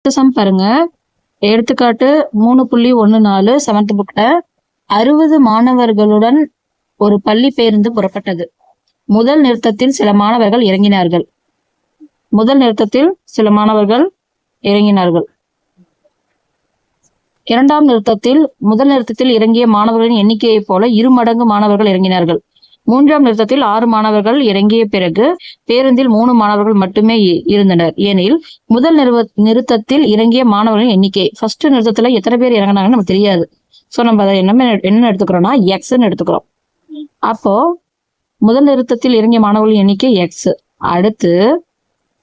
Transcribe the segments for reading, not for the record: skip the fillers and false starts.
Some பாருங்க. எடுத்துக்காட்டு 3.14 7th புக்ல 60 மாணவர்களுடன் ஒரு பள்ளி பேருந்து புறப்பட்டது. முதல் நிறுத்தத்தில் சில மாணவர்கள் இறங்கினார்கள். இரண்டாம் நிறுத்தத்தில் முதல் நிறுத்தத்தில் இறங்கிய மாணவர்களின் எண்ணிக்கையைப் போல 2 மடங்கு மாணவர்கள் இறங்கினார்கள். மூன்றாம் நிறுத்தத்தில் 6 மாணவர்கள் இறங்கிய பிறகு பேருந்தில் 3 மாணவர்கள் மட்டுமே இருந்தனர். ஏனில் முதல் நிறுத்தத்தில் இறங்கிய மாணவர்களின் எண்ணிக்கை ஃபர்ஸ்ட் நிறுத்தத்துல எத்தனை பேர் இறங்கினாங்கன்னு நமக்கு தெரியாது. ஸோ நம்ம அதை என்ன எடுத்துக்கிறோம்னா எக்ஸ்ன்னு எடுத்துக்கிறோம். அப்போ முதல் நிறுத்தத்தில் இறங்கிய மாணவர்களின் எண்ணிக்கை எக்ஸ். அடுத்து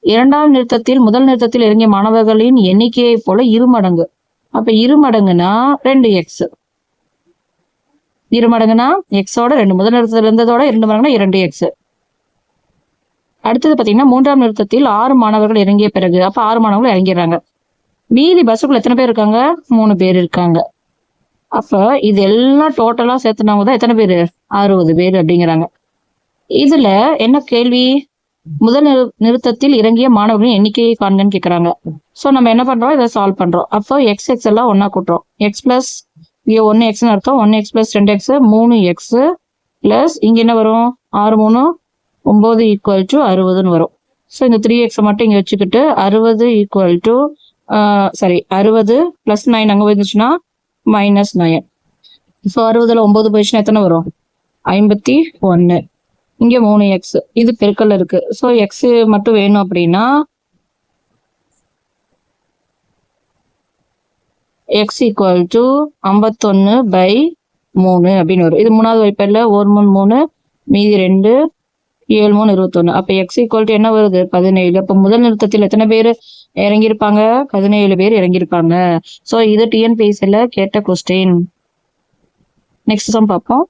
இரண்டாம் நிறுத்தத்தில் முதல் நிறுத்தத்தில் இறங்கிய மாணவர்களின் எண்ணிக்கையை போல 2 மடங்கு. அப்ப 2 மடங்குனா 2x. 2 மடங்குனா எக்ஸோட 2, முதல் நிறுத்தத்தில் இருந்ததோட 2 மடங்குனா 2x. அடுத்தது பாத்தீங்கன்னா மூன்றாம் நிறுத்தத்தில் 6 மாணவர்கள் இறங்கிய பிறகு, அப்ப 6 மாணவர்கள் இறங்கிடுறாங்க. மீதி பஸ்ஸுக்குள்ள எத்தனை பேர் இருக்காங்க? 3 பேர் இருக்காங்க. அப்ப இது எல்லாம் டோட்டலா சேர்த்துனவங்க தான் எத்தனை பேரு? 60 பேர் அப்படிங்கிறாங்க. இதுல என்ன கேள்வி? முதல் நிறுத்தத்தில் இறங்கிய மாணவர்களின் எண்ணிக்கையை காண்கன்னு கேட்கறாங்க. சோ நம்ம என்ன பண்றோம்? இதை சால்வ் பண்றோம். அப்போ எக்ஸ் எல்லாம் ஒன்னா கூட்டுறோம். எக்ஸ் பிளஸ் 1x அர்த்தம். 1x plus 2x 3x plus இங்க என்ன வரும்? 6 3 9 ஈக்குவல் டு 60ன்னு வரும். ஸோ இந்த 3x மட்டும் இங்க வச்சுக்கிட்டு 60 ஈக்குவல் டு 60 பிளஸ் 9 அங்க வந்துச்சுன்னா -9. ஸோ 60ல 9 போயிடுச்சுன்னா எத்தனை வரும்? 51. இங்க 3x. இது பெருக்கல்ல இருக்கு. ஸோ எக்ஸ் மட்டும் வேணும் அப்படின்னா எக்ஸ் ஈக்குவல் டு 51/3 அப்படின்னு வரும். இது மூணாவது வாய்ப்பாடுல 1 3 3 மீதி 2 7 3 21. அப்ப எக்ஸ் ஈக்குவல் டு என்ன வருது? 17. அப்ப முதல் நிறுத்தத்தில் எத்தனை பேர் இறங்கியிருப்பாங்க? 17 பேர் இறங்கியிருப்பாங்க. ஸோ இது டிஎன்பிஎஸ்சில கேட்ட கொஸ்டின். நெக்ஸ்ட் சம் பார்ப்போம்.